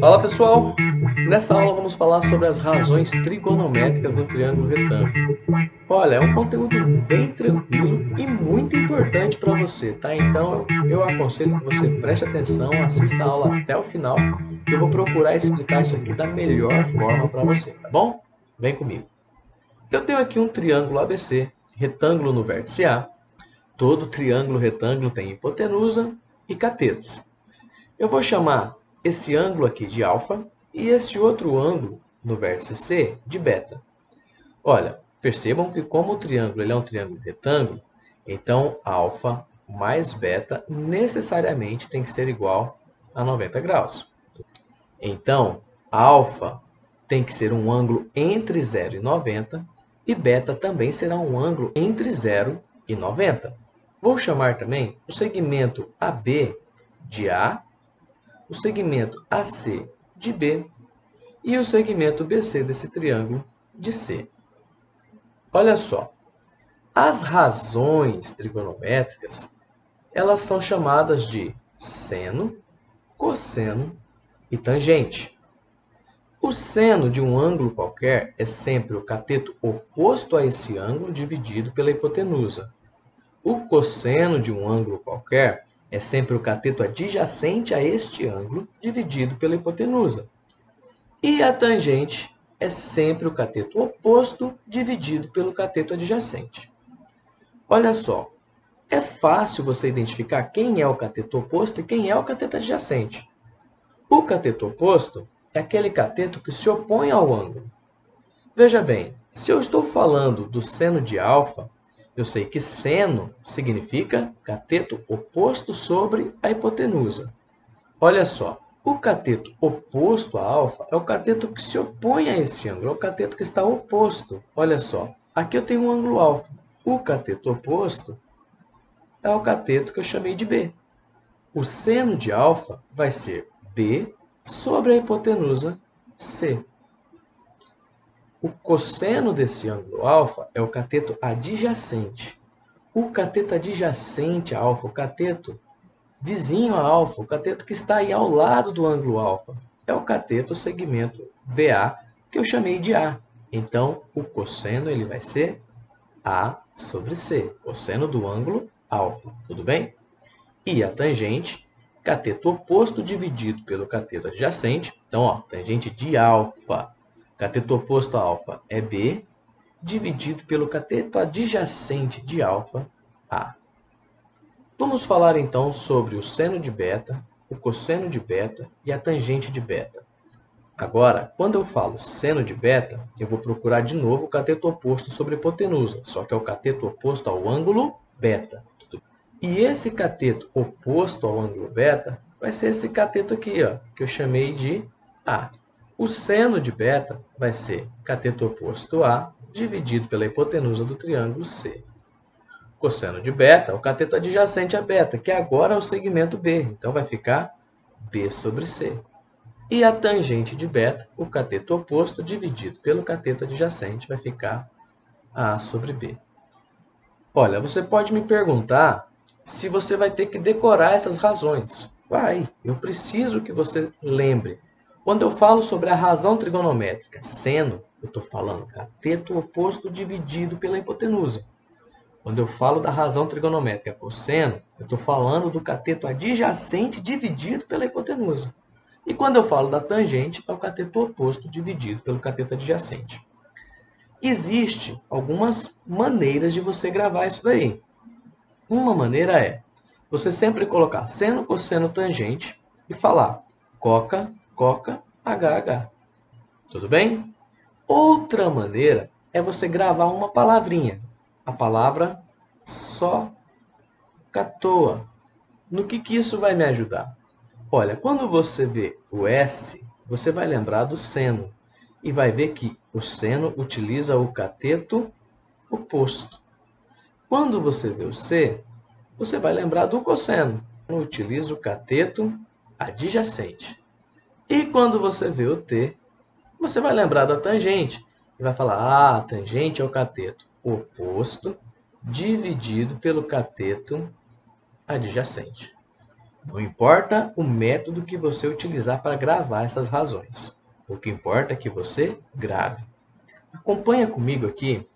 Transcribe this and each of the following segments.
Fala pessoal! Nessa aula vamos falar sobre as razões trigonométricas no triângulo retângulo. Olha, é um conteúdo bem tranquilo e muito importante para você, tá? Então eu aconselho que você preste atenção, assista a aula até o final, que eu vou procurar explicar isso aqui da melhor forma para você, tá bom? Vem comigo. Eu tenho aqui um triângulo ABC, retângulo no vértice A. Todo triângulo retângulo tem hipotenusa e catetos. Eu vou chamar esse ângulo aqui de alfa e esse outro ângulo no vértice C de beta. Olha, percebam que como o triângulo ele é um triângulo retângulo, então alfa mais beta necessariamente tem que ser igual a 90 graus. Então, alfa tem que ser um ângulo entre 0 e 90 e beta também será um ângulo entre 0 e 90. Vou chamar também o segmento AB de A, o segmento AC de B e o segmento BC desse triângulo de C. Olha só, as razões trigonométricas, elas são chamadas de seno, cosseno e tangente. O seno de um ângulo qualquer é sempre o cateto oposto a esse ângulo dividido pela hipotenusa. O cosseno de um ângulo qualquer é sempre o cateto adjacente a este ângulo dividido pela hipotenusa. E a tangente é sempre o cateto oposto dividido pelo cateto adjacente. Olha só, é fácil você identificar quem é o cateto oposto e quem é o cateto adjacente. O cateto oposto é aquele cateto que se opõe ao ângulo. Veja bem, se eu estou falando do seno de alfa, eu sei que seno significa cateto oposto sobre a hipotenusa. Olha só, o cateto oposto a alfa é o cateto que se opõe a esse ângulo, é o cateto que está oposto. Olha só, aqui eu tenho um ângulo alfa. O cateto oposto é o cateto que eu chamei de B. O seno de alfa vai ser B sobre a hipotenusa C. O cosseno desse ângulo alfa é o cateto adjacente. O cateto adjacente a alfa, o cateto vizinho a alfa, o cateto que está aí ao lado do ângulo alfa, é o cateto segmento BA, que eu chamei de A. Então, o cosseno ele vai ser A sobre C, cosseno do ângulo alfa, tudo bem? E a tangente, cateto oposto dividido pelo cateto adjacente. Então, ó, tangente de alfa, cateto oposto a alfa é B, dividido pelo cateto adjacente de alfa, A. Vamos falar então sobre o seno de beta, o cosseno de beta e a tangente de beta. Agora, quando eu falo seno de beta, eu vou procurar de novo o cateto oposto sobre a hipotenusa, só que é o cateto oposto ao ângulo beta. E esse cateto oposto ao ângulo beta vai ser esse cateto aqui, ó, que eu chamei de A. O seno de beta vai ser cateto oposto A dividido pela hipotenusa do triângulo C. O cosseno de beta é o cateto adjacente a beta, que agora é o segmento B, então vai ficar B sobre C. E a tangente de beta, o cateto oposto dividido pelo cateto adjacente, vai ficar A sobre B. Olha, você pode me perguntar se você vai ter que decorar essas razões. Vai, eu preciso que você lembre. Quando eu falo sobre a razão trigonométrica seno, eu estou falando cateto oposto dividido pela hipotenusa. Quando eu falo da razão trigonométrica cosseno, eu estou falando do cateto adjacente dividido pela hipotenusa. E quando eu falo da tangente, é o cateto oposto dividido pelo cateto adjacente. Existem algumas maneiras de você gravar isso daí. Uma maneira é você sempre colocar seno, cosseno, tangente e falar coca, coca, HH. Tudo bem? Outra maneira é você gravar uma palavrinha. A palavra só catoa. No que isso vai me ajudar? Olha, quando você vê o S, você vai lembrar do seno e vai ver que o seno utiliza o cateto oposto. Quando você vê o C, você vai lembrar do cosseno, utiliza o cateto adjacente. E quando você vê o T, você vai lembrar da tangente e vai falar: ah, a tangente é o cateto oposto dividido pelo cateto adjacente. Não importa o método que você utilizar para gravar essas razões. O que importa é que você grave. Acompanha comigo aqui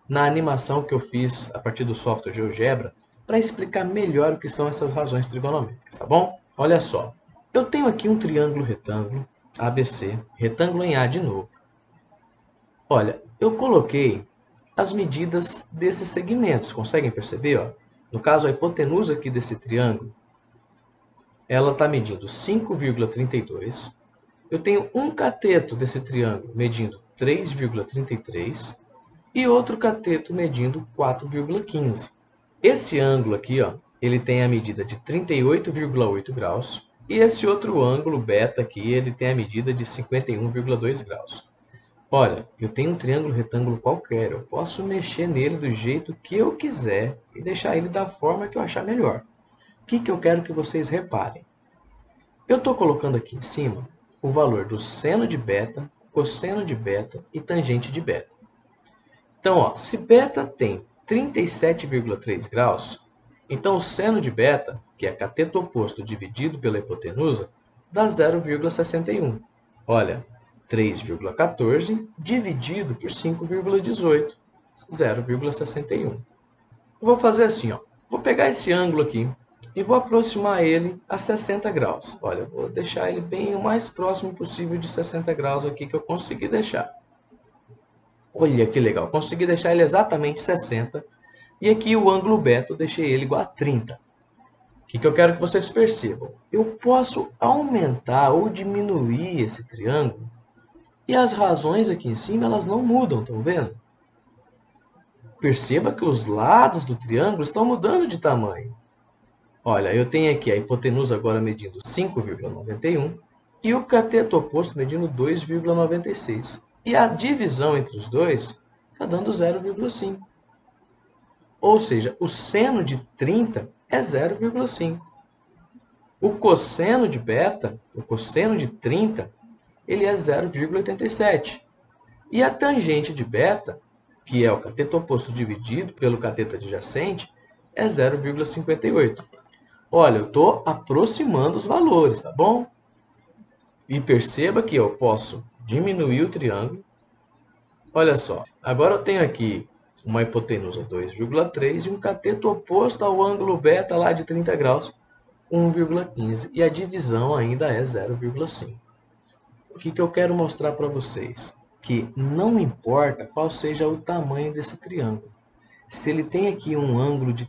na animação que eu fiz a partir do software GeoGebra para explicar melhor o que são essas razões trigonométricas, tá bom? Olha só, eu tenho aqui um triângulo retângulo ABC, retângulo em A de novo. Olha, eu coloquei as medidas desses segmentos, conseguem perceber? Ó? No caso, a hipotenusa aqui desse triângulo, ela está medindo 5,32. Eu tenho um cateto desse triângulo medindo 3,33 e outro cateto medindo 4,15. Esse ângulo aqui, ó, ele tem a medida de 38,8 graus e esse outro ângulo beta aqui, ele tem a medida de 51,2 graus. Olha, eu tenho um triângulo retângulo qualquer, eu posso mexer nele do jeito que eu quiser e deixar ele da forma que eu achar melhor. O que eu quero que vocês reparem? Eu estou colocando aqui em cima o valor do seno de beta, cosseno de beta e tangente de beta. Então, ó, se beta tem 37,3 graus, então o seno de beta, que é cateto oposto dividido pela hipotenusa, dá 0,61. Olha, 3,14 dividido por 5,18, 0,61. Eu vou fazer assim, ó. Vou pegar esse ângulo aqui e vou aproximar ele a 60 graus. Olha, vou deixar ele bem o mais próximo possível de 60 graus aqui que eu consegui deixar. Olha que legal, consegui deixar ele exatamente 60. E aqui o ângulo beta eu deixei ele igual a 30. O que eu quero que vocês percebam? Eu posso aumentar ou diminuir esse triângulo e as razões aqui em cima elas não mudam, estão vendo? Perceba que os lados do triângulo estão mudando de tamanho. Olha, eu tenho aqui a hipotenusa agora medindo 5,91 e o cateto oposto medindo 2,96. E a divisão entre os dois está dando 0,5. Ou seja, o seno de 30 é 0,5. O cosseno de beta, o cosseno de 30, ele é 0,87. E a tangente de beta, que é o cateto oposto dividido pelo cateto adjacente, é 0,58. Olha, eu estou aproximando os valores, tá bom? E perceba que eu posso diminuir o triângulo. Olha só, agora eu tenho aqui uma hipotenusa 2,3 e um cateto oposto ao ângulo beta lá de 30 graus, 1,15. E a divisão ainda é 0,5. O que eu quero mostrar para vocês? Que não importa qual seja o tamanho desse triângulo. Se ele tem aqui um ângulo de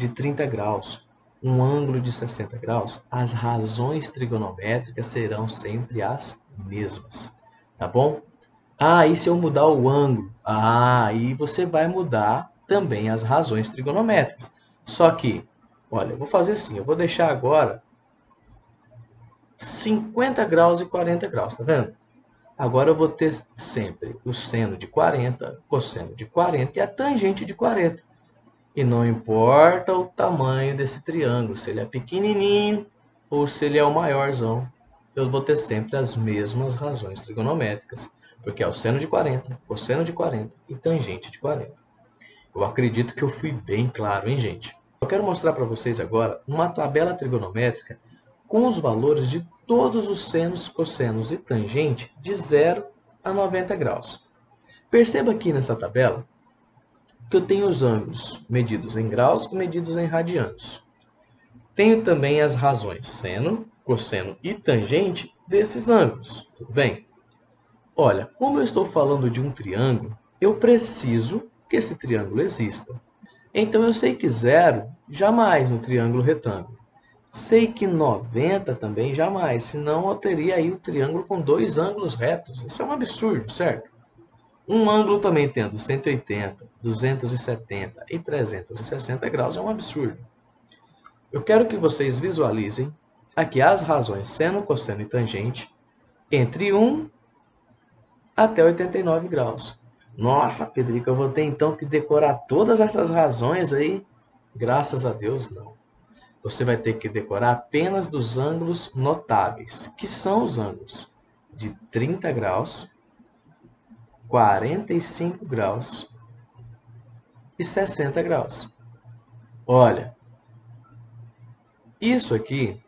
30 graus, um ângulo de 60 graus, as razões trigonométricas serão sempre as mesmas, tá bom? Ah, e se eu mudar o ângulo? Ah, aí você vai mudar também as razões trigonométricas. Só que, olha, eu vou fazer assim, eu vou deixar agora 50 graus e 40 graus, tá vendo? Agora eu vou ter sempre o seno de 40, cosseno de 40 e a tangente de 40. E não importa o tamanho desse triângulo, se ele é pequenininho ou se ele é o maiorzão, eu vou ter sempre as mesmas razões trigonométricas, porque é o seno de 40, cosseno de 40 e tangente de 40. Eu acredito que eu fui bem claro, hein, gente? Eu quero mostrar para vocês agora uma tabela trigonométrica com os valores de todos os senos, cossenos e tangente de 0 a 90 graus. Perceba aqui nessa tabela que eu tenho os ângulos medidos em graus e medidos em radianos. Tenho também as razões seno, cosseno e tangente desses ângulos, tudo bem? Olha, como eu estou falando de um triângulo, eu preciso que esse triângulo exista. Então eu sei que 0 jamais no triângulo retângulo. Sei que 90 também jamais, senão eu teria aí o triângulo com dois ângulos retos. Isso é um absurdo, certo? Um ângulo também tendo 180, 270 e 360 graus é um absurdo. Eu quero que vocês visualizem aqui as razões seno, cosseno e tangente entre 1 até 89 graus. Nossa, Pedrico, eu vou ter então que decorar todas essas razões aí? Graças a Deus, não. Você vai ter que decorar apenas dos ângulos notáveis, que são os ângulos de 30 graus, 45 graus e 60 graus. Olha, Isso aqui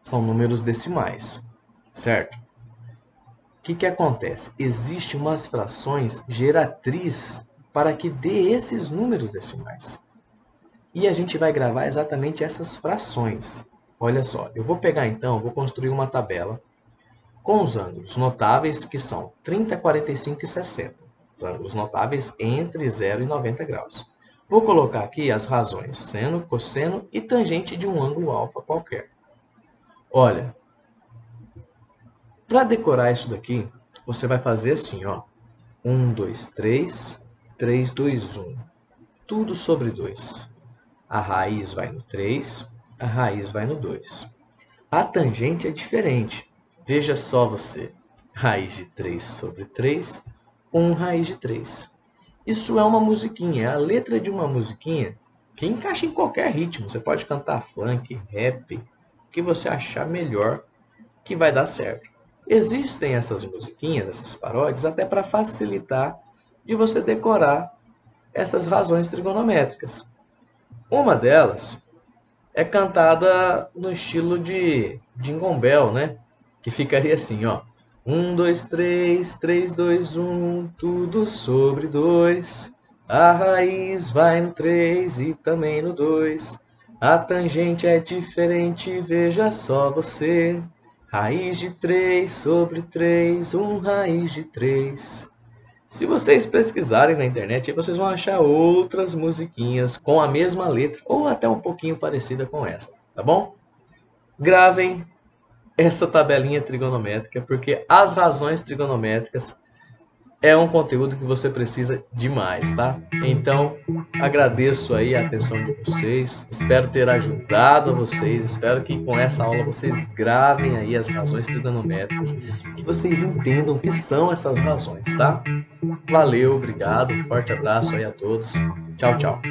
são números decimais, certo? O que acontece? Existem umas frações geratriz para que dê esses números decimais. E a gente vai gravar exatamente essas frações. Olha só, eu vou pegar então, vou construir uma tabela com os ângulos notáveis que são 30, 45 e 60. Os ângulos notáveis entre 0 e 90 graus. Vou colocar aqui as razões seno, cosseno e tangente de um ângulo alfa qualquer. Olha, para decorar isso daqui, você vai fazer assim, ó. 1, 2, 3, 3, 2, 1. Tudo sobre 2. A raiz vai no 3, a raiz vai no 2. A tangente é diferente. Veja só você. Raiz de 3 sobre 3, 1 raiz de 3. Isso é uma musiquinha, é a letra de uma musiquinha que encaixa em qualquer ritmo. Você pode cantar funk, rap, o que você achar melhor que vai dar certo. Existem essas musiquinhas, essas paródias, até para facilitar de você decorar essas razões trigonométricas. Uma delas é cantada no estilo de Jingle Bell, né? Que ficaria assim, ó. 1, 2, 3, 3, 2, 1, tudo sobre 2. A raiz vai no 3 e também no 2. A tangente é diferente, veja só você. Raiz de 3 sobre 3, 1 raiz de 3. Se vocês pesquisarem na internet, aí vocês vão achar outras musiquinhas com a mesma letra ou até um pouquinho parecida com essa, tá bom? Gravem essa tabelinha trigonométrica, porque as razões trigonométricas é um conteúdo que você precisa demais, tá? Então, agradeço aí a atenção de vocês, espero ter ajudado a vocês, espero que com essa aula vocês gravem aí as razões trigonométricas, que vocês entendam o que são essas razões, tá? Valeu, obrigado, forte abraço aí a todos. Tchau, tchau.